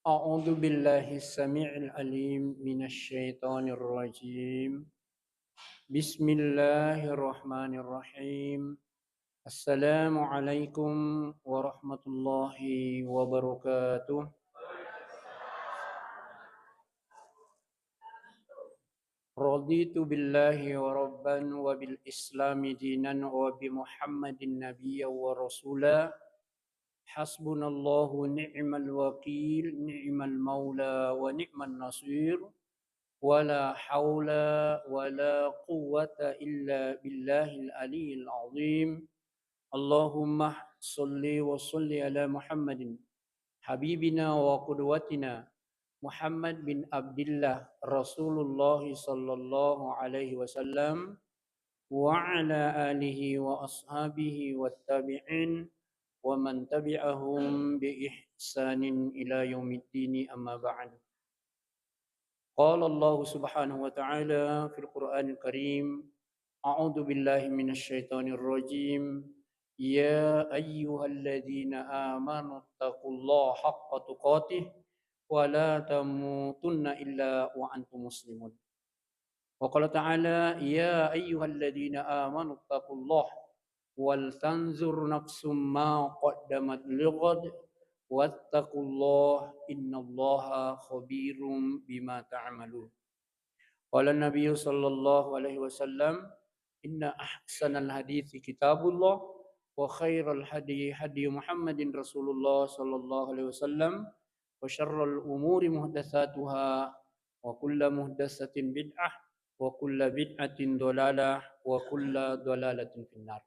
أعوذ بالله السميع العليم من الشيطان الرجيم. بسم الله الرحمن الرحيم. السلام عليكم ورحمة الله وبركاته. رضيت بالله ربا وبالإسلام دينا وبمحمد نبيا ورسولا. حسبنا الله ونعم الوكيل، نعم المولى ونعم النصير. ولا حول ولا قوة إلا بالله العلي العظيم. اللهم صل وسلم على محمد حبيبنا وقدوتنا محمد بن عبد الله رسول الله صلى الله عليه وسلم وعلى آله وأصحابه والتابعين ومن تبعهم بإحسان إلى يوم الدين. أما بعد. قال الله سبحانه وتعالى في القرآن الكريم: أعوذ بالله من الشيطان الرجيم. يا أيها الذين آمنوا اتقوا الله حق تقاته ولا تموتن إلا وأنتم مسلمون. وقال تعالى: يا أيها الذين آمنوا اتقوا الله ولتنظر نفس ما قدمت لغد واتقوا الله إن الله خبير بما تعملون. قال النبي صلى الله عليه وسلم: إن أحسن الحديث كتاب الله وخير الهدي هدي محمد رسول الله صلى الله عليه وسلم وشر الأمور محدثاتها وكل محدثة بدعة وكل بدعة ضلالة وكل ضلالة في النار.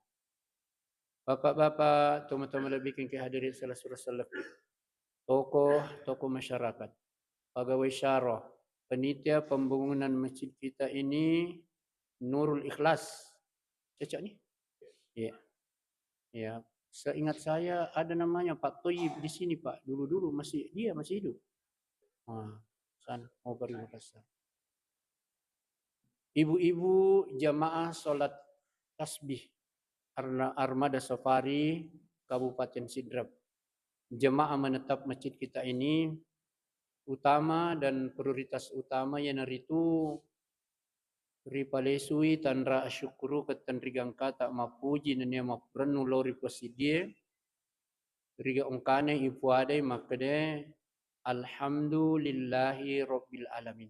Bapak-bapak, teman-teman lebih ke hadirin salah salafi, tokoh masyarakat, pegawai syarah, panitia pembangunan masjid kita ini, Nurul Ikhlas. Cocok ni? Ya. Ya. Seingat saya ada namanya Pak Toyib di sini, Pak. Dulu-dulu masih hidup. Sana mau beri makasih. Ibu-ibu jamaah solat tasbih Armada Safari Kabupaten Sidrap. Jemaah menetap masjid kita ini utama dan prioritas utama yang itu ripalesui tanra asyukuru ketan rigangka tak mapuji nanya maprenu lori posidie riga ongkane ipuade makade alhamdulillahi rabbil alamin.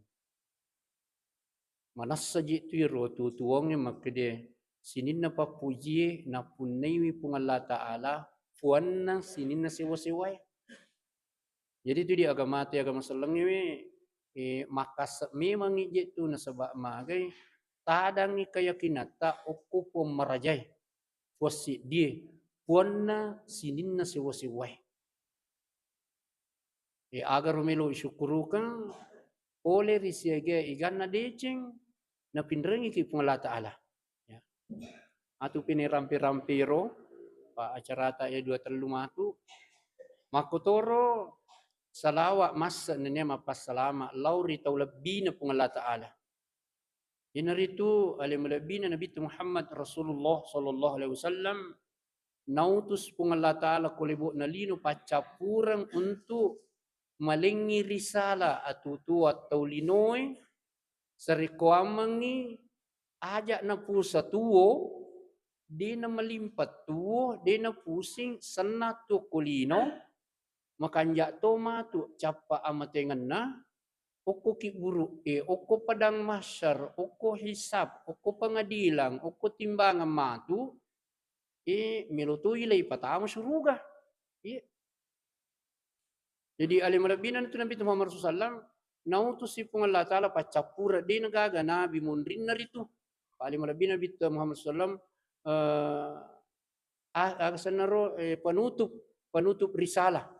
Manas saji tu rotu tuongnya makade sinin na papuji na punaiwi pung Allah Ta'ala puanna sinin na sewa-sewai. Jadi tu di agama selang ni makas memang ije tu na sebab magai tadang ni keyakinan tak okupo merajai wasi dia puanna sinin na sewa-sewai. Agar melo syukurukan oleh risiage igana deceng na pinrengi ki pung Allah Ta'ala. Ya. Atu pini rampi-rampiro pa acara ta ya 2-3 matu makotoro salawat masa nanya mapas salama lauri tau lebih na pung Allah Ta'ala. Inaritu alim lebih na Nabi Muhammad Rasulullah sallallahu alaihi wasallam nautus pung Allah Ta'ala kulibuk nalino pacapurang untuk malengi risala atutu atau linoi sarikuamangi ajak na pusa tuo di na melimpat tuo di na pusing senatu kulino makanjak toma tu capa amatengan na oko kiburu oko padang mahsyar oko hisab oko pengadilan oko timbangan matu milutu ilai patama suruga. Jadi alim rabinan itu Nabi Muhammad SAW nautus si pung Allah Ta'ala pacapura di negaga nabi mundrin naritu alim rabinan Nabi Muhammad SAW senaro penutup risalah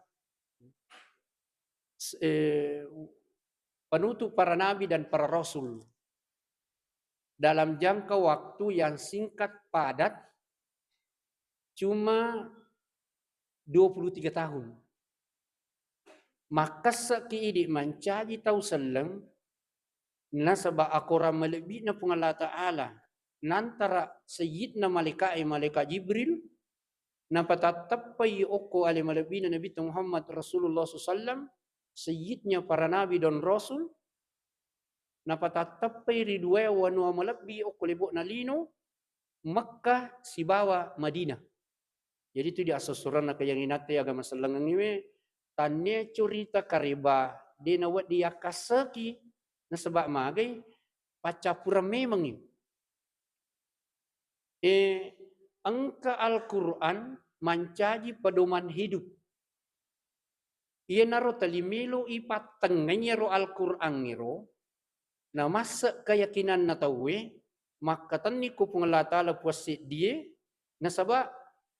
penutup para nabi dan para rasul dalam jangka waktu yang singkat padat cuma 23 tahun. Maka sekiidi mencaji tahu seleng nasabah akora melebih na pung Allah Ta'ala nantara sayyidna malaikat Jibril na patatapai oko ali melebih na Nabi Muhammad Rasulullah SAW sayyidnya para nabi dan rasul, napatatappay ridwe wanu malabbi o kulibok na lino, Makkah sibawa Madinah. Jadi itu di asasuran na kayang inate agama selangang iwe, tanya curita kariba, di nawat dia kasaki, na sebab magay, pacapura memang ini. Angka Al-Quran mencaji pedoman hidup. Ia naro talimilo ipat tengahnya ro Al-Quran niro, na masa keyakinan na tawe, maka tani ko pengelata la puasit dia, na sabab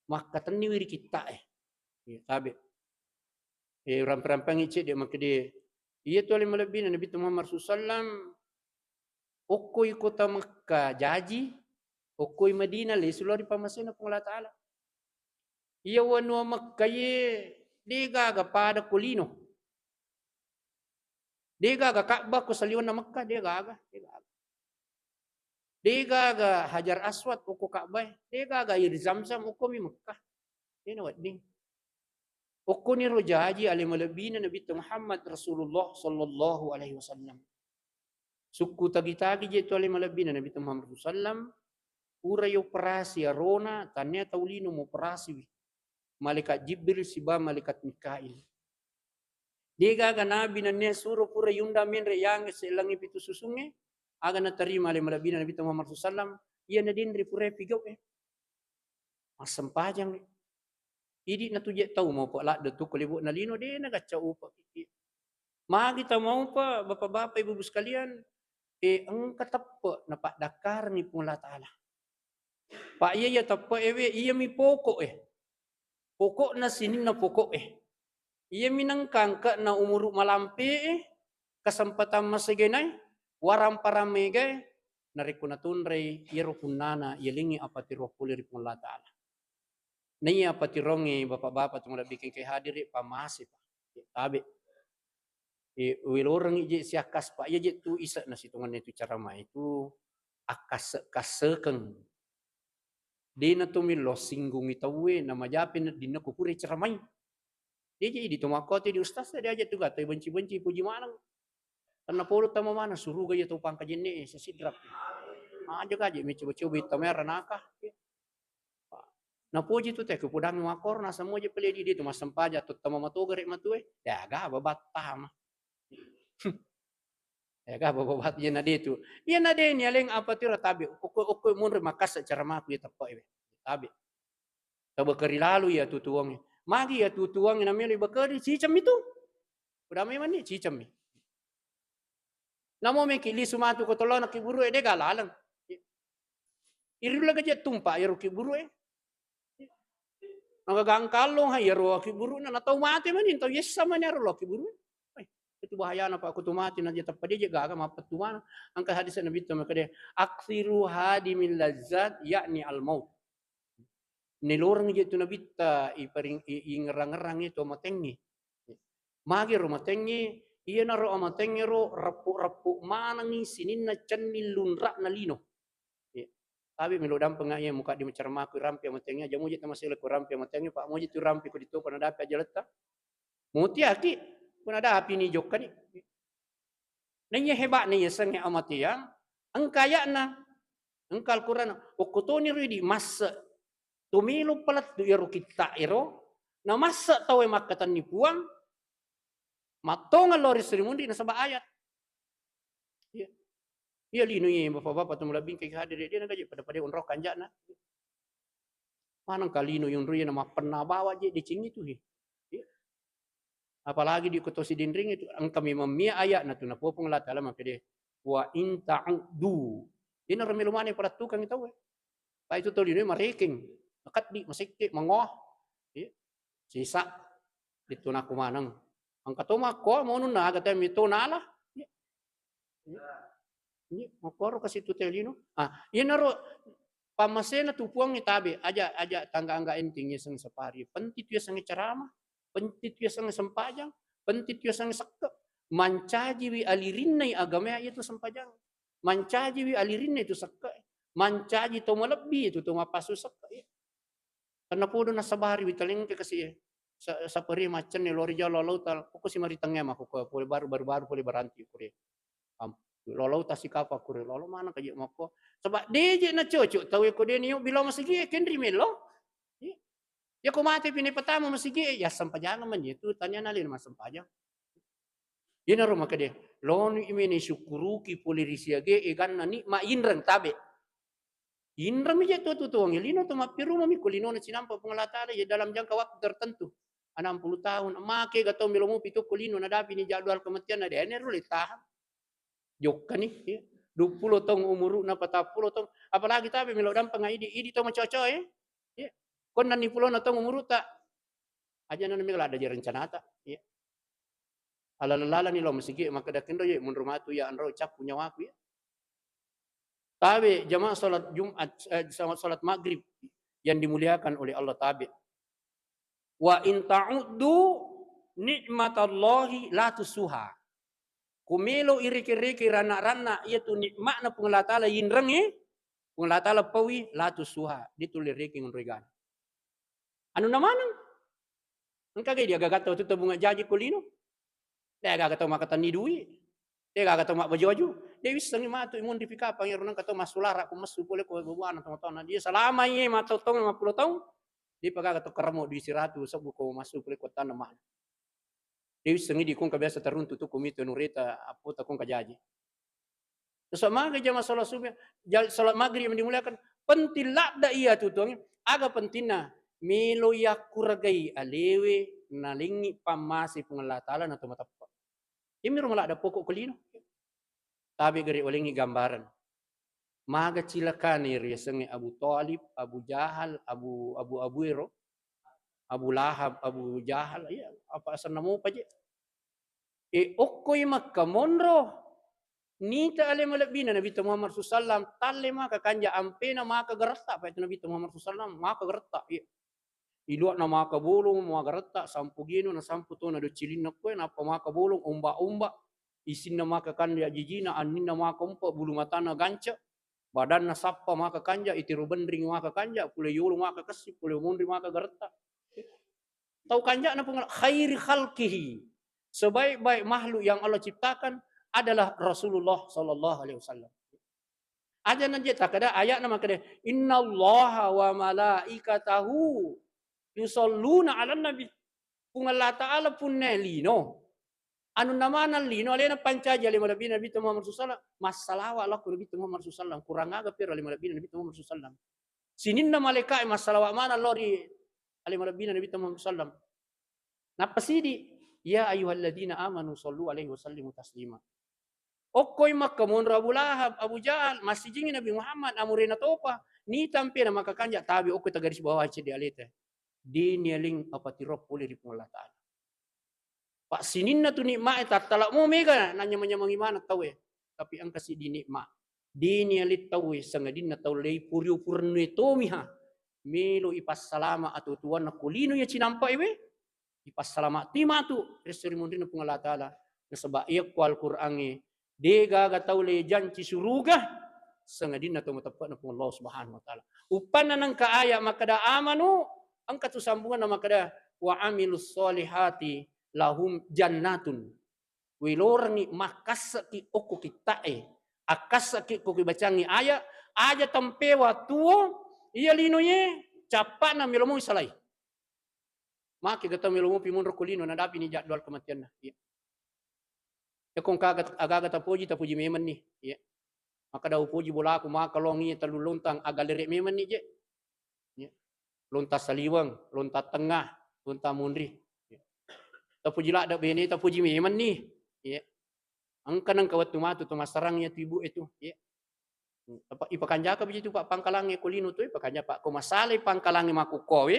maka tani wiri kita sabi. Rampang icik dia maka dia. Ia tu alim lebih Nabi Muhammad SAW, okoi kota Makkah jaji, okoi Madinah le sulah di pamasina pengelata Allah. Ia wanu Makkah ye, dia ga pada kulino. Dia ga Ka'bah ko saliwan na Makkah, dia ga. Dia ga Hajar Aswad uko Ka'bah, dia ga air Zamzam uko mi Makkah. Dia nawat ni. Uko ni rojaji alim lebina Nabi Muhammad Rasulullah sallallahu alaihi wasallam. Suku tagi-tagi je tu alim lebina Nabi Muhammad sallam. Pura yo operasi arona tanya taulino mo operasi. Malaikat Jibril siba malaikat Mikail. Dia ga nabi na ne suruh pura yunda menre yang selangi pitu susunge. Aga na terima alim lebina Nabi Muhammad sallam. Ia na dinri pura pigau Asam pajang Idi na tujek tahu mau pak lak detu kolibuk na lino dia na kacau pak kiki. Magi ta mau pak bapak-bapak ibu-ibu sekalian, engka tepe na pak dakar ni pun Allah Taala. Pak iya ya tepe ewe iya mi pokok Pokok na sini na pokok Iya minangkang ke na umuruk malampe kesempatan masegenai waram paramege narikuna tunrei yerukunana yelingi apa tiroh pulir pun Allah Taala. Naya patirongi bapak-bapak tu mula bikin kay hadir pamasi pa. Tabi. Wilorang ije si akas pa. Ya je tu isa na situngan itu cara ma itu akas kasekeng. Di na tumilo singgung itawe na majapin di na kupuri cara mai. Dia je di tumakoti di ustaz dia aja tu gata benci-benci puji manang. Karena polo tama mana suruh gaya tu pangkajen ni sa sidrap. Aja kaje mi coba-coba tamera nakah. Na puji tu teh kupudang makor na semua je peli di tu mas sempaja tu tama matogare matue ya ga babat paham ya ga babat je na tu ya na de ni aleng apa tu tabi uko mun makas secara maku ya tepo tabi tabe keri lalu ya tu tuang magi ya tu tuang na meli bakari cicam itu udah memang ni cicam ni namo me kili sumatu ko tolong nak buru de galalang iru laga je tumpa ya ruki buru Nagagang kalong ha yaro kiburu na nataw mati man into yes sama ni ro kiburu. Ay itu bahaya na pa ako tumati na jeta pa di gaga mapatuman ang kahadis na bito makade aksiru hadimil lazzat yakni al maut. Nilorang je tu nabita iparing ingerang-ngerang itu matengi. Magi ro matengi iya na ro matengi ro rapu-rapu manangi sinin na canni lunra na lino. Tapi melodam pengaya muka di mencerma ku rampi matengnya jamu je masih ku rampi matengnya pak moji tu rampi ku ditu pun ada api aja letak muti aki pun ada api ni jok kali nanya hebat nih sang amati yang engkaya na engkal Quran okotoni ridi masa tumilu pelat tu iro kita iro na masa tawe makatan ni puang matonga lori serimundi na sabah ayat Iya lino ye bapak-bapak tu mulabing kay hadir dia nagaji pada unrok kanjak na. Manang kalino yung ruya na mapena bawa je di cing itu Apalagi di kotosi dindring itu ang kami mamia ayat na tu na popong lat alam pede wa in ta'udu. Ini remelo mane para tukang itu Pa itu to lino mariking. Nakat di masikki mangoh. Sisa dito na kumanang. Ang katoma ko mo nun na agad mi to nala. Ni makoro kasi tutelino yan naro pamasena tupuang ni tabi aja tangga angga enting sang sapari pentit ya sang ceramah pentit ya sang sempajang pentit ya sang sakka mancaji wi alirinai agama itu sempajang mancaji wi alirinai itu sakka mancaji to malebbi itu to mapasu sakka karena podo na sabari wi taleng ke kasi sa peri macam ni lori jalo lautal ko si mari tengah mako ko baru pole baranti ko Lolo tasi kapa kure lolo mana kaje mako sebab deje na cocok tahu ko dia niyo bilo masigi kendri melo ya ko mate pini pertama masigi ya sampajang man itu tanya nalin mas sampajang ina ro makade loni imeni syukuruki polirisia ge egan nani ma inrang tabe inrang mi tu tuang lino to mapiru mami kulino na sinampa pengalata ya dalam jangka waktu tertentu 60 tahun make gato milomo pitu kulino na dapi ni jadwal kematian na dia ro tahan Jokka nih, ya. 20 tahun umur na 40 tahun. Apalagi tapi melo dampang idi to macoco ya. Ya. Kon nan 10 na tahun umur tak. Aja nan melo ada rencana ta. Ya. Ala-lala ni lo masigi maka dakin do ya mun rumah tu ya anro cap punya waku ya. Tabe jamaah salat Jumat sama salat Maghrib yang dimuliakan oleh Allah tabe. Wa in ta'uddu nikmatallahi la tusuha. Kumelo iri-iri rana-rana ia tu nikmat na pengelatala yinrang pengelatala pawi latu suha dituliriki ngunrigan. Anu namanang? Ang kagay dia gagato tu bunga jaji kulino. Dia gagato makatan ni duwi. Dia gagato mak baju-baju. Dia wis sangi matu imun dipika pangiron kato masulara ku masu pole ko buana tong-tong dia selama ye matu tong 50 tahun. Dia pagagato karamo di siratu sabu ko masu pole ko tanaman. Dewi sengi di kong kabiasa teruntu tu komite nureta apa tak kong kajaji. So maga jama salat subuh, salat maghrib yang dimuliakan penting da iya tu tuang aga pentina milo ya kuragai alewe nalingi pamasi pengelatala na tumatapa. Ini rumah ada pokok kulino. Tapi gari olengi gambaran. Maga cilakani ria sengi Abu Talib, Abu Jahal, Abu Ero, Abu Lahab, Abu Jahal, ya apa asal namo pa je. Okoy makamonro. Nita ale malabina Nabi Muhammad sallam talle maka kanja ampena maka gerta pa itu Nabi Muhammad sallam maka gerta. Iluat na maka bolong maka gerta sampu gino na sampu to na do cilin na ko na pa maka bolong umba isin na maka kanja jijina anin na maka umpa bulu mata na ganca badan na sappa maka kanja itiru bendring maka kanja pule yulu maka kasih pule mundri maka gerta. Tahu kanja na pengal khairi khalqihi. Sebaik-baik makhluk yang Allah ciptakan adalah Rasulullah sallallahu alaihi wasallam. Aja nanti tak ada ayat nama kada innallaha wa malaikatahu yusalluna 'alan nabi. Kung Allah Ta'ala pun lino. Anu namana lino alena pancaja lima nabi Muhammad sallallahu masalawa Allah nabi Muhammad sallallahu kurang aga pira lima nabi Muhammad sallallahu. Sininna malaikat masalawa mana lori alima nabi Muhammad sallallahu. Napasidi ya ayyuhalladzina amanu sallu alaihi wasallimu taslima. Okoy makamun Abu Lahab, Abu Jahal, masih jingin Nabi Muhammad, amurina topa, ni tampi na makakanja, tabi okoy tagaris bawah di alite. Di nialing apatirop puli di Allah Ta'ala. Pak sinin na tu nikmat, talak mo mega, nanya mangimana tawe. Tapi ang kasi di nikmat. Di nialit tawe, sangadin na taw lay puriyo purno tomiha. Melo ipasalama atau tuwan na kulino ya cinampa iwe. Ipasalama timatu, reserimundi na Allah Ta'ala. Nasaba iya ko Al-Qur'an Dega gataw le janji suruga sangadin na tumatapat na Allah Subhanahu wa Ta'ala. Upan na ng kaaya makada amanu ang katusambungan na makada wa amilus solihati lahum jannatun. Wilorni makasaki oku kitae akasaki ko kibacangi aya aja tampewa tuo iya linoye capat na milomo isalay. Maki gataw milomo pimunro kulino na dapi ni jadwal kematian na. Ya kung agaga tapuji meman ni. Ya. Maka daw puji bola aku maka longi taluluntang agalere meman ni je. Ya. Lontas saliwang, lontas tengah, lontas mundri. Ya. Tapuji lah dak bene tapuji meman ni. Ya. Ang kanang kawat tumatu tumasarangnya tibu itu. Ya. Ipakanjaka begitu Pak pangkalange kulino tu ipakanja Pak kumasale pangkalange makukowe.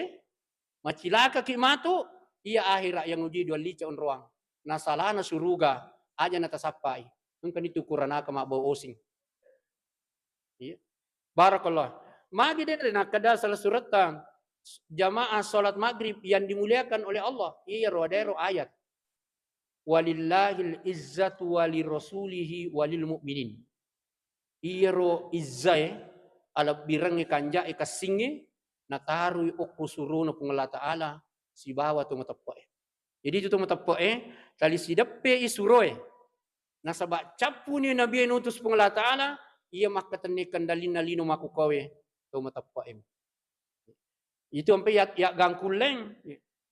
Macilaka kimatu iya akhirat yang uji dua lica on ruang. Nasalana suruga aja natasapai. Engkan itu kurana kama bau osing. Iya. Barakallah. Magi dari nakada salah surat jamaah salat maghrib yang dimuliakan oleh Allah. Iya rodero ayat. Walillahil izzatu walirrasulihi walil mu'minin. Iya ro izzai ala birangi kanja ikasingi nataru okku suruh na pung Allah Ta'ala si bawa tu matappo. Jadi itu tu matappo tali si deppe isuroe. Na sabak capu ni Nabi nutus pung Allah Ta'ala, ia makatanikan dalin nalino makukawe tu matappo. Itu sampai ya gangkuleng.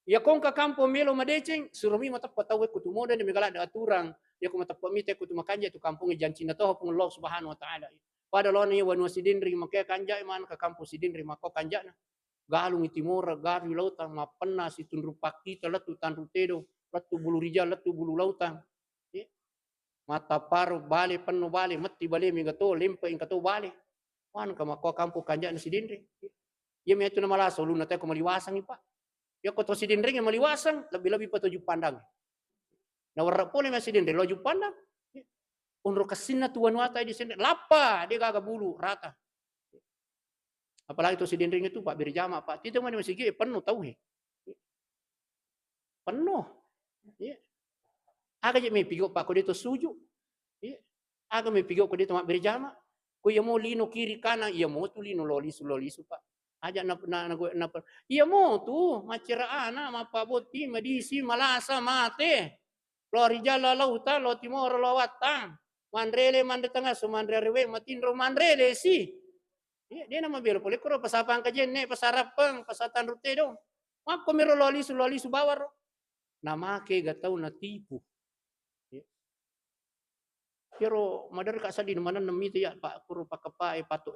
Ya kong ka kampo melo madeceng surumi matappo tawe kutu moda ni megala da aturang. Ya ko matappo mi te kutu makanja tu kampung janci na toho pung Allah Subhanahu wa Ta'ala. Pada lo ni wanu sidinri make kanja man ka kampo sidinri mako kanja na. Galung itimora garu lautan mapenna situn rupaki latu tanru tedo latu bulu rijal latu bulu lautan. Mata paru bale penuh bale mati bale mi gato lempe ing kato bale. Wan ka mako kampo kanja na sidinri. Ya me itu na malaso luna te ko maliwasang ipa. Ya ko to sidinri nga maliwasang lebih-lebih pa tujuh pandang. Na warra pole ma sidinri loju pandang. Unro kasinna tuan wata di sini lapa dia gaga bulu rata. Apalagi to sidinri itu Pak Birjama Pak. Tidak mana masih penuh tahu he. Penuh. Ya. Aga je me pigo Pak ko dito suju. Ya. Aga me pigo ko dito Mak Birjama. Ko ya mo lino kiri kanan, ya mo tu lino lolisu Pak. Aja na iya mo tu maceraana mapaboti madisi malasa mate lo rijala lauta lo timor lo watang mandrele mande tengah so mandrewe matindro mandrele si dia nama belo pole koro pasapang kajenne pasarapang pasatan rute do mako miro loli su bawar nama ke gatau na tipu. Pero madar ka sa din manan namito ya Pak puro pakapae pato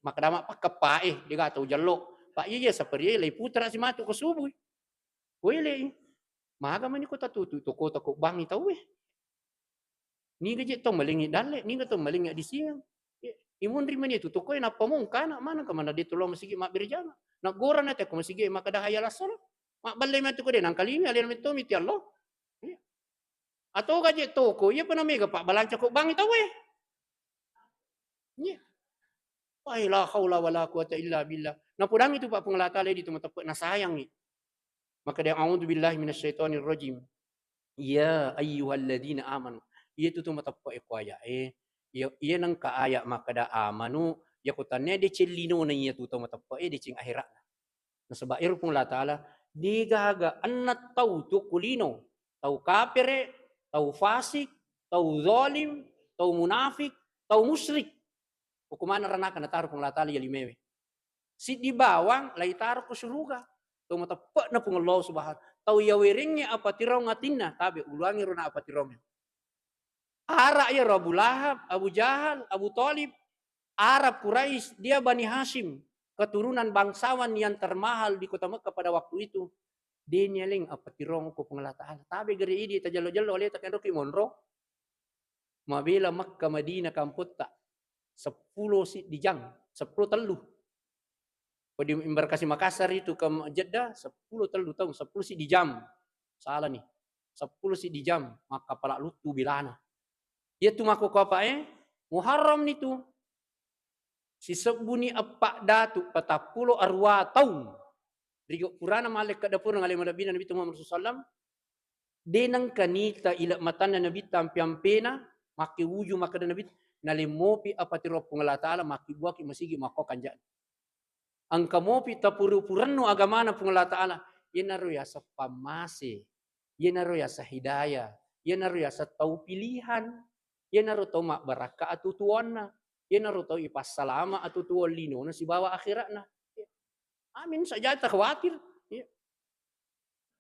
makadama pakapae di gato jallo Pak iya sa periele putra si matu ko subuy wele maga man ko tatutu to ko bangi taw ni gaje to malingi dalle ni gato malingi di siyang imun ri man itu to ko na pamong kana mana ka man dito lo masigi mabirjana nagora na te ko masigi makadahaya lasol mabalay man to ko din ang kalimi alin man to miti Allah. Atau gaji toko, iya pernah mega Pak balang cukup bang itu weh. Nya. Wah la haula wala quwata illa billah. Nah pudang itu Pak pengelata di tempat na sayang ni. Maka dia a'udzubillahi minasyaitonir rajim. Ya ayyuhalladzina amanu. Iya tu tempat kuaya iya nang kaaya maka da amanu ya kutannya de celino na iya tu tempat de cing akhirat. Nah sebair pun la taala digaga annat tau tu kulino. Tau kafire tau fasik, tau zalim, tau munafik, tau musyrik. Hukuman ranakan taruh pung latali ya limewe. Si di bawang lai taruh ke suruga. Tau mata pe na pung Allah Subhanahu. Tau ya wiringnya apa tirau ngatinna, tabe ulangi rona apa tirau. Ara ya Abu Lahab, Abu Jahal, Abu Talib, Arab Quraisy, dia Bani Hashim, keturunan bangsawan yang termahal di kota Mekah pada waktu itu. Dia nyeling apa tirong ko pung Allah Ta'ala. Tabi gari idi tajalo-jalo oleh tak roki monro. Mabila Makkah Madinah kamputta 10 si dijang, 10 telu. Pada embarkasi Makassar itu ke Jeddah 10 telu tahun, 10 si di jam. Salah nih. 10 si di jam, maka pala lutu bilana. Dia tu mako ko apa Muharram nih tu. Si sebuni apa datu 40 arwa tahun. Rigo Purana malek kadapur ng alim Nabi Muhammad sallallahu denang kanita ila matana Nabi tampiampena maki wuju makada Nabi nalimopi apa tiro pung Allah Ta'ala maki buaki masigi mako kanja. Ang kamopi tapuru-puranno agamana pung Allah Ta'ala yenaro ya sa pamase, yenaro ya sa hidayah, yenaro ya sa tau pilihan, yenaro tau mak baraka atu tuana, yenaro tau ipas salama atu tuan lino na si bawa akhirat na. Amin saja tak khawatir.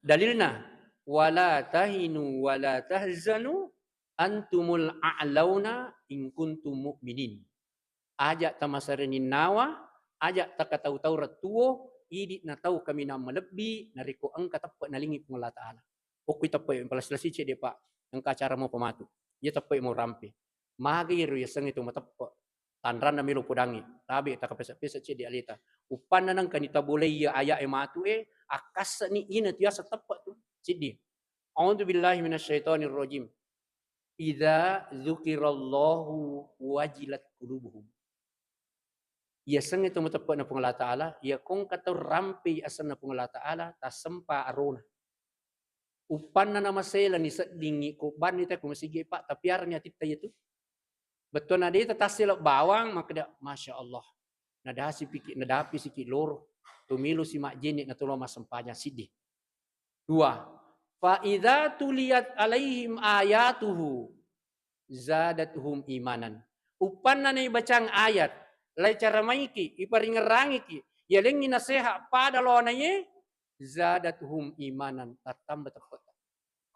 Dalilna wala tahinu wala tahzanu antumul a'launa in kuntum mu'minin. Ajak tamasarenin nawa, ajak takatau-tau ratuo, idi na tau kami na malebbi, nariko ang katapwa nalingi pong Allah Ta'ala. O kuy tapwa yung palaslasi siya di pa, ang kacara mo pamatu. Iya tapwa mo rampe. Magiro yasang ito matapwa. Tanran na milo pudangi. Tabi takapesa-pesa siya di alita. Upan na nang kanita boleh ya aya ematu akas ni ina tiya sa tapat tu. Sidi. A'udzu billahi minasyaitonir rajim. Idza dzukirallahu wajilat qulubuhum. Ya sang itu matapat na pung Allah Ta'ala, ya kung kataw rampi asan na pung Allah Ta'ala, tasempa arona. Upan na namasela ni sa dingi ko ban ni ta kumasige pa tapiar niya tita itu. Betul na dito tasilo bawang makada Masya Allah. Nadapi sikit loro. Tumilo si Mak Jenny na tulo masampanya sidi. Dua. Fa idza tuliyat alaihim ayatuhu zadatuhum imanan. Upanna na ibacang ayat, lay cara maiki, iparingarangiki, yalengi naseha pada lo na ye, zadatuhum imanan, tatamba tapat.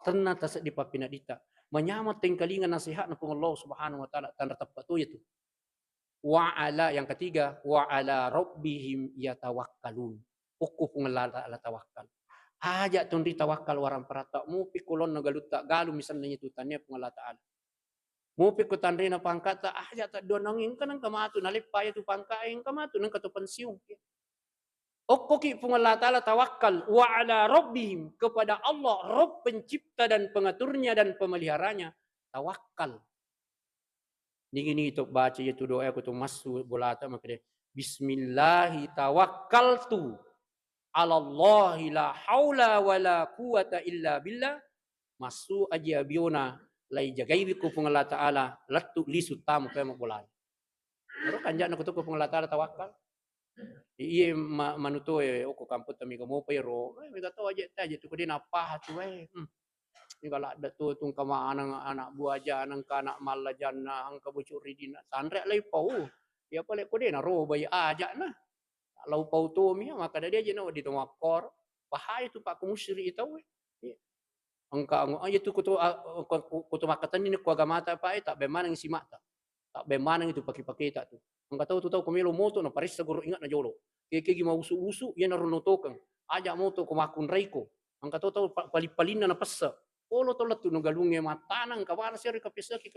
Tenna tasa di papinadita. Menyamat tingkalingan nasihat na Allah Subhanahu wa taala tanda tepat itu. Wa ala yang ketiga, wa ala rabbihim yatawakkalun. Uku pengelala ala tawakkal. Aja tundi tawakal warang perata mu pikulon nagalut tak galu misalnya itu tanya pengelala taala. Mu pikut tandri na pangkat ta aja tak donangin kanang kamatu nalipaya tu pangkain kamatu nang katu pensiun. Okkoki pengelala taala tawakal wa ala rabbihim kepada Allah Rabb pencipta dan pengaturnya dan pemeliharanya tawakal. Ini itu baca itu doa aku tu masuk bolata makanya Bismillahi tawakkaltu ala Allahi la haula wala quwata illa billah masuk aja biona lai jagai biku pengelah taala latu lisu tamu kaya bola. Baru kanjak nak tu pengelah taala tawakal. Iye manuto oko kamput tami kamu pero mi kata aja tu kudin apa tu Ni kalau ada tu tung kama anak buah aja anak anak malajan na ang kabucur ridina sandre lay pau ya pale ko din ro bay aja na lau pau tu mi maka dia aja no di tumakor bahaya tu pak kumusri itu angka aja tu kutu makatan ni ko agamata pa tak bemanang si mata tak bemanang itu paki-paki tak tu angka tahu kumilo moto na paris siguro ingat na jolo kaya mau usu-usu yan na runutokan aja moto kumakun reiko angka tahu palipalina na passa polo to latu no galunge matanang kawana sir kapisaki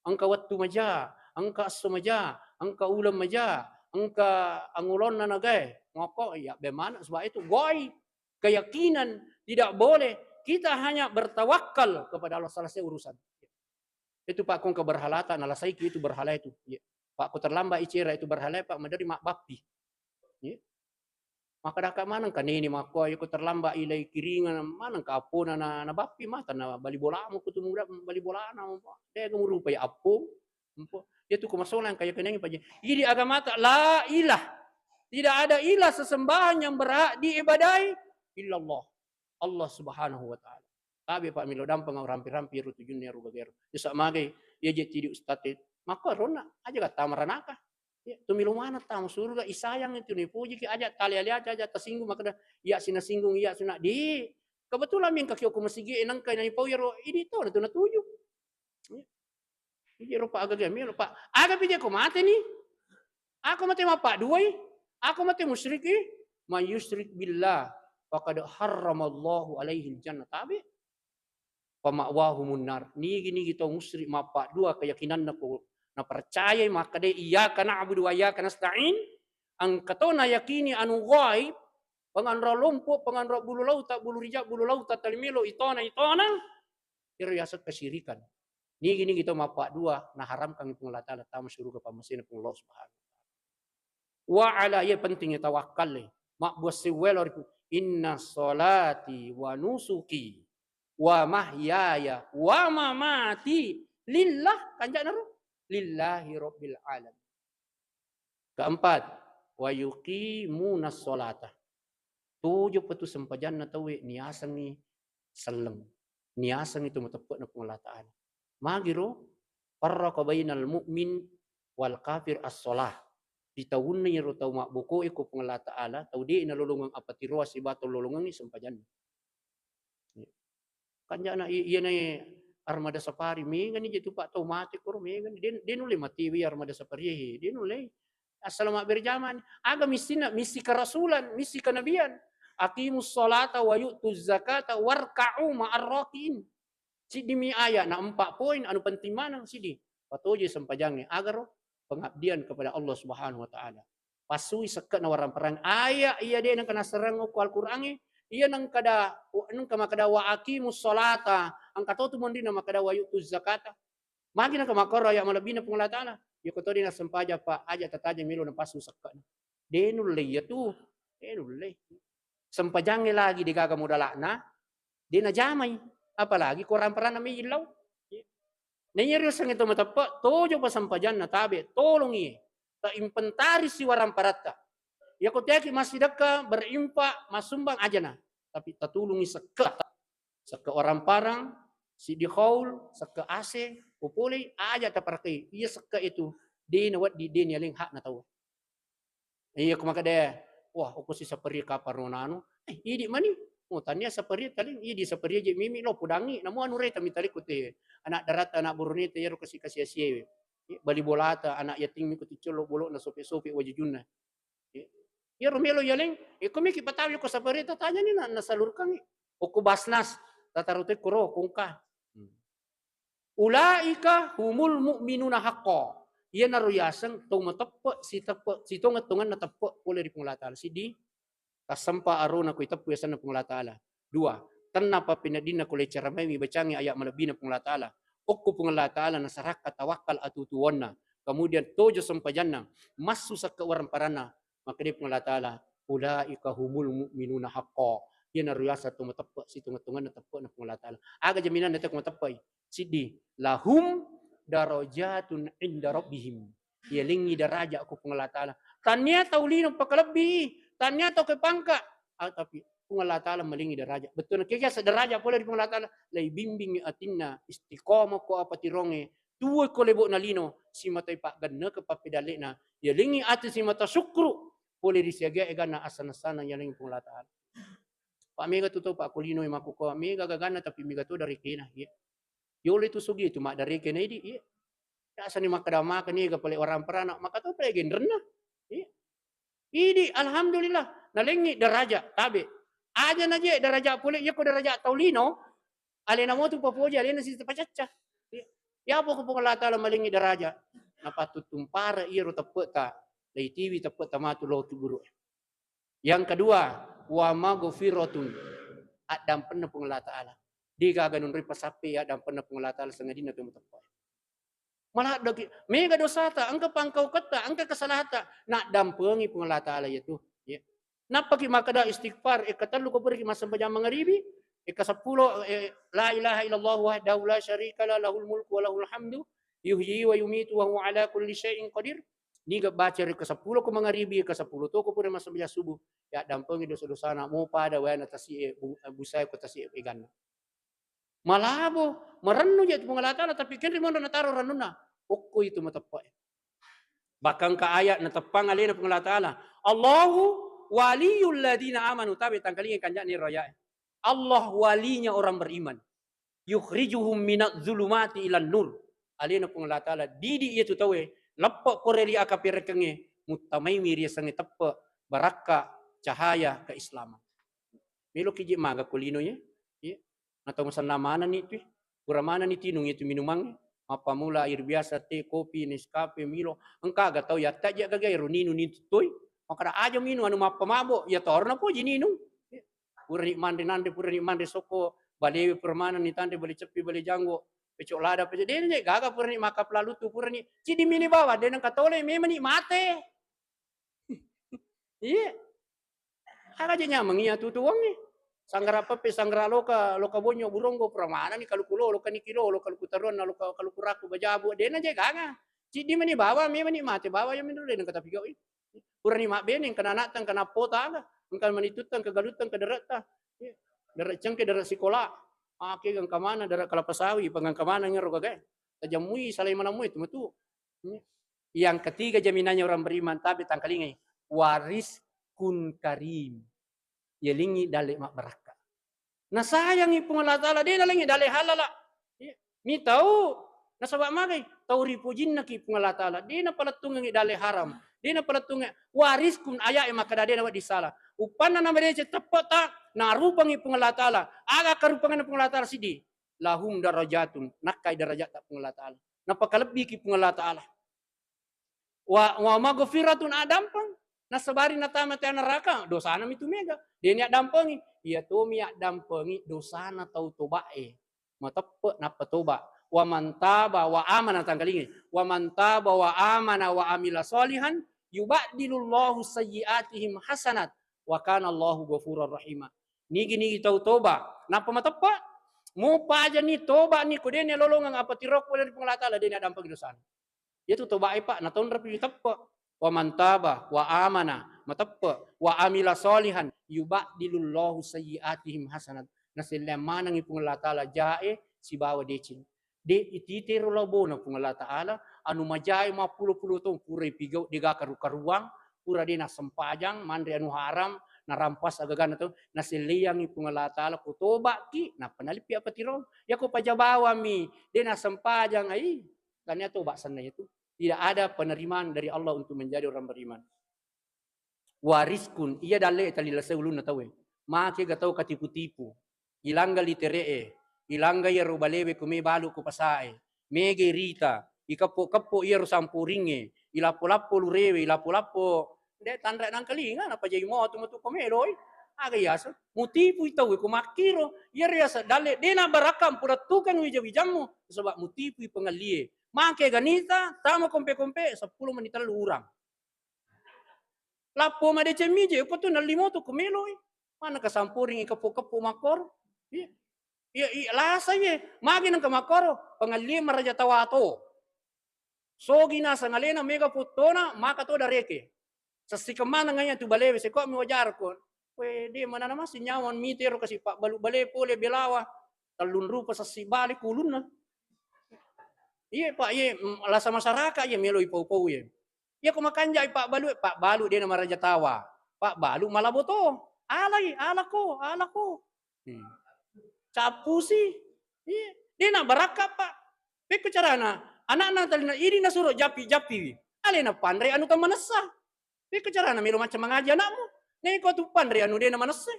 angka wattu maja angka asso maja angka ulam maja angka angulon na nagay ngoko ya bemana sebab itu goy keyakinan tidak boleh kita hanya bertawakal kepada Allah selesai urusan itu pak kong keberhalatan alasai itu berhala itu ya. Pak ku terlambat icira itu berhala pak madari mak bapi ya. Maka dah manang kanini mako ayo ko terlambat ilai kiringan manang kapona na bapi mata na bali bola mo kutu muda bali bola na de ko rupa ya apo itu ko masolan kaya keneng paje idi agama ta la ilah tidak ada ilah sesembahan yang berhak diibadai illallah Allah Subhanahu wa taala tabi pak milo dampang rampi-rampi ru tujunnya ru bagero isa magai ye je tidi ustate maka rona aja kata maranaka ya, tumilu mana tamu surga isayang itu nih puji ki aja tali aja tersinggung maka ya sina singgung ya sina di kebetulan yang kaki aku masigi enang kay nai pau yaro ini to na tuju ini rupa agak gami rupa agak pije ko mate ni aku mate mapa duai aku mate musyriki ma yusyrik billah faqad harramallahu alaihi jannah tabi pamawahu munnar ni gini kita musyrik mapa dua keyakinan nako na percaya maka dia iyyaka na'budu wa iyyaka nasta'in ang katona yakini anu ghaib panganra lumpuh panganra bulu laut tak bulu rijak bulu laut tak talimilo itona iriasat kesyirikan ni gini kita mapa dua na haramkan pengelah taala tamu surga pamasin Allah Subhanahu wa ala ya pentingnya tawakkal mak buat sewelor inna salati wa nusuki wa mahyaya wa mamati lillah kanjak naru lillahi rabbil alamin. Keempat, wa yuqimunas sholata. Tujuh petu sempajan na tawi niasang ni saleng. Niasang itu matapot na pangalataan. Magiro farraqa bainal mu'min wal kafir as-shalah. Ditawun ni ro taw makbuko iko pangalataan taw di nalulungang apatiro si bato lulungang ni sempajan. Kanya na iyan ay armada safari mengan ni jitu pak automatik ko mengan din ulay matiwi armada safari din ulay assalamu berjaman aga misi kerasulan misi kenabian aqimus sholata wa yu'tuz zakata warka'u ma'ar rakiin sidi mi aya na 4 poin anu penting manang sidi patoje sampajangnya agar pengabdian kepada Allah Subhanahu wa taala pasui sekat na warang perang aya iya de nang kana serang ko Al-Qur'an iya nang kada wa aqimus sholata ang katoto mo din na makada wa yu'tuz zakata magi na kamakoro ya malabina pengelah taala ya ko na sampaja pa aja tataja milo na pasu sakka denulay ya tu denulay sampajang lagi di gagamudala na di na jamay apalagi kurang peran na may ilaw nangyari sang ito matapa tojo pa sampajan na tabi tolong iya ta inventaris si warang parata ya ko teki masih deka berimpa masumbang aja na tapi tatulungi saka orang parang si di khaul saka ase populi aja taparkai iya saka itu di na wat di din yaling hak na tahu iya kumaka de wah ako si sapari kaparonano idi mani oh tanya sapari taling idi sapari je mimi lo pudangi namu anu re tami tali kute anak darat anak burunite yero kasih kasih asie bali bolata anak yatim mi kuti colo bolo na sope-sope wajujunna ya Romelo yaling, kumi kipatawi ko sa parita tanya ni na nasalurkan o kubasnas tatarutoy kuro kungka. Ulaika humul mu'minuna haqqo. Iyan naruyasang tong matappo si tong atungan natappo pula di panglatala. Si di kasampa aro na ko'y tappo yasan na panglatala. Dua, tanna pa pinadin na kulay charamay mi bacangi ayak malabi na panglatala. Okko panglatala na sarakat tawakal atutuwan na. Kemudian tojo sampajan na masu sa kawaran parana maka dia pengalatala ulaika humul mu'minuna haqqo dia naruyasa tumatappa si tungatungan natappa na pengalatala aga jaminan nata kumatappay sidi lahum darajatun inda rabbihim dia lingi daraja aku pengalatala tanya taulino pakalabi tanya tau ke pangka tapi pengalatala malingi daraja betul kaya sa daraja pula di pengalatala lay bimbing atinna istiqamah ko apa tironge tuwa ko lebo na lino si matay pa ganna kapapidali na ya lingi ati si mata syukru boleh disiaga na asana-sana yang lain penglataan. Pak mega tu Pak kulino yang aku kau mega gagana tapi mega tu dari kena ya. Yole tu sugi tu mak dari kena ini ya. Asani makadama kani ga pale orang perana maka tu pale genderna. Ya. Ini alhamdulillah nalengi daraja tabe. Aja naje daraja pule ya ko daraja taulino alena mo tu papoja alena si pacaca. Ya apa ko penglataan malingi daraja. Napa tutumpara iro tapeta dari TV tepat tamatu lo tu guru. Yang kedua, wa maghfiratun adam pernah pengelat taala. Di gaganun ripa sapi adam pernah pengelat taala sengadina tu tepat. Malah dagi mega dosa ta angka pangkau kata angka kesalahata nak dampengi pengelat taala itu ya. Napa ki makada istighfar ikatalu ko pergi masa bajang mangaribi ikasapuluh la ilaha illallah wahdahu la syarika la lahul mulku wa lahul hamdu yuhyi wa yumitu wa huwa ala kulli syai'in qadir. Ni ga baca ri ke 10 ko mangaribi ke 10 to ko pura masa bila subuh ya dampengi dosa-dosa na mo pada wa na tasi busay ko tasi igan malabo maranno ya tu pengalatan tapi ken mo na taro ranuna ukko itu matappa bakang ka ayat na tapang alena pengalatan Allahu waliyul ladina amanu tabi tangkaling kanja ni raya Allah walinya orang beriman yukhrijuhum minadz zulumati ilan nur alena pengalatan didi itu tawe lepak koreli akapirekenge mutamai miri sange tepe baraka cahaya keislaman. Melo kiji maga kulino ya. Ya. Atau masan namana ni tu. Kuramana ni tinung itu minumang apa mula air biasa teh kopi Nescafe Milo engka ga tahu ya tak ja gagay runinu ni toy. Maka aja minu anu mapa mabo ya torna po jininu. Purani mande soko balewe permana ni tande bali cepi bali janggo pecok lada pecok dia ni gaga purani maka pelalu tu purani cidi mini bawa dia nang katole memang ni mate iya aga jenya mangia tu tuang ni sanggara pepe sanggara loka bonyo burongo pramana ni kalau kulo loka ni kilo loka kutaron loka kalau kuraku bajabu dia na je gaga cidi mini bawa memang ni mate bawa yang minul dia nang kata pigau purani mak bening kana natang kana pota aga engkan manitutang kegalutan ke derata derat cengke derat sekolah Aki gang kamana darat kalapasawi panggang kamana ngero gagay. Tajamui salay manamui itu metu. Yang ketiga jaminannya orang beriman tapi tangkalingai waris kun karim. Yelingi dale mak baraka. Nah sayangi pengalatala dia dalengi dale halala. Mi tahu nasabak magay tahu ripujin naki pengalatala dia na palatungi dale haram. Dia na palatungi waris kun aya makada dia na disalah. Upana nama dia tepat tak narupangi pengalatala aga karupangan pengalatala sidi lahum darajatun nakai darajat tak pengalatala napakalebih ki pengalatala wa maghfiratun adampang nasabari natama ta neraka dosana mitu mega dia ni dampangi iya tu mi dampangi dosana tau tobae matepe napa toba wa mantaba wa amana tangkalingi wa mantaba wa amana wa amila solihan yubadilullahu sayyiatihim hasanat wa kana Allahu ghafurur rahim. Nigi tau toba. Napa matapa? Mo pa aja ni toba ni ko den lolongang apa tirok wala pengalatala den adam pagdosan. Itu toba ai pa na taun rapi tappa. Wa mantaba wa amana matappa wa amila solihan yubadilullahu sayyiatihim hasanat. Nasilla manang ipung Allah Ta'ala jae si bawa decin. De ititero labo na pung Allah Ta'ala anu majai ma puluh-puluh tong pura pigau diga karu-karuang pura di na sempajang mandri anu haram na rampas agagana to na siliang ipung Allah Ta'ala ko toba ki na panalipi apa tiro ya ko pajabawa mi de na sempajang ai kanya toba sana itu tidak ada penerimaan dari Allah untuk menjadi orang beriman. Wariskun iya dalle talila seulun na tawe make gatau katipu-tipu ilangga literee ilangga ya rubalewe kumi balu ku pasae mege rita ikapo-kapo iya sampuringe ilapo-lapo lurewe ilapo-lapo de tandra nang kalinga apa jadi mo tu komeloy aga yasa mutipu itaw ko makiro iya yasa dalle dena barakam pulatukan wija-wijamu sebab mutipu pengalie make ganita tama kompe-kompe 10 menit lalu urang lapo ma de cemije ko tu nalimoto komeloy mana kasampuring ikapo-kapo makor iya lasa ye magi nang kamakoro pangalie maraja tawato sogi na sangalena mega putona maka to dareke sa sikamana nganya tu balewe se ko mi wajar ko pwede mana nama sinyawan mitero kasi pak balu bale pole belawa talun rupa sa sibali kulun na iya pak ye lasa masyarakat ye melo ipau-pau ye iya kumakanjay pak balu dia na maraja tawa pak balu malaboto alako capu sih. Dia na baraka pak. Peko carana. Anak-anak talina ini na suruh japi-japi. Ale na pandre anu ta manasa. Peko carana melo macam mengaji anakmu. Nih kau tu pandre anu dia na manasa.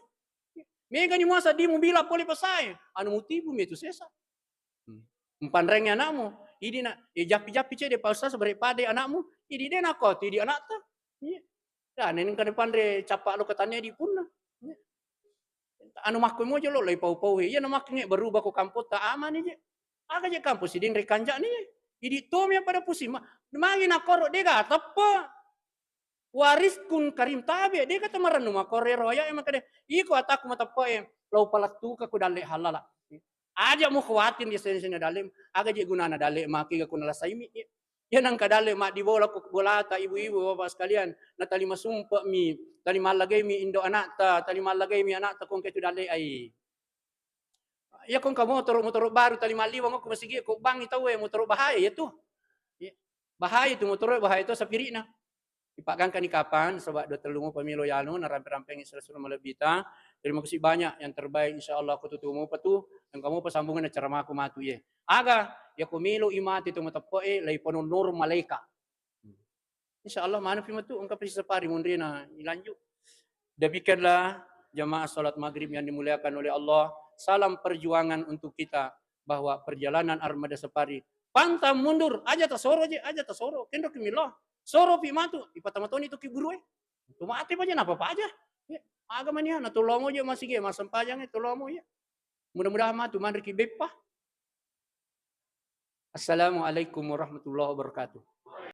Mega ni muasa di bila poli pasai. Anu mutibu me tu sesa. Pandrengnya anakmu. Ini na japi-japi cede pausa sebere pade anakmu. Ini dia na kau ti di anak ta. Dan ini kan pandre capak lo katanya di punna. Anu makku mo jolo lay pau-pau iya na maknya berubah ko kampot ta aman ni je aga je kampus sidin rekanja ni idi to me pada pusing mangi na koro de ga tappa waris kun karim tabe de kata maranu makore roya emang kade iko ataku matappa lau palatu ka ku dalle halala aja mo kuatin di sen dalim aga je gunana dalle maki ga kunala saimi ya nang kadale mak di bola ko bolata ibu-ibu bapak sekalian na tali masumpa mi tali malagay mi indo anak ta tali malagay mi anak ta kung ketu dale ay ya kung ka motor baru tali maliwang ko masigi ko bang itaw motor bahaya ya tu bahaya tu motor bahaya tu sa piri na ipagang kanikapan sebab do telungo pamilo yano na rampe-rampeng Isra malabita terima kasih banyak yang terbaik insyaallah aku tutumu patu yang kamu pasambungan na cara aku matu ye aga ya kumilo imati tu matapoe lay panunur malaika insyaallah mana fi matu ungkap si sapari mundri na ilanjut demikianlah jamaah salat maghrib yang dimuliakan oleh Allah salam perjuangan untuk kita bahwa perjalanan armada sapari pantang mundur aja tasoro kendo kimilo soro pi matu ipatamatoni tu kiburu tumate pa aja apa aja agama niya natulongo je masige masampajang tulongo ya mudah-mudahan matu mandri ki bepa. Assalamualaikum warahmatullahi wabarakatuh.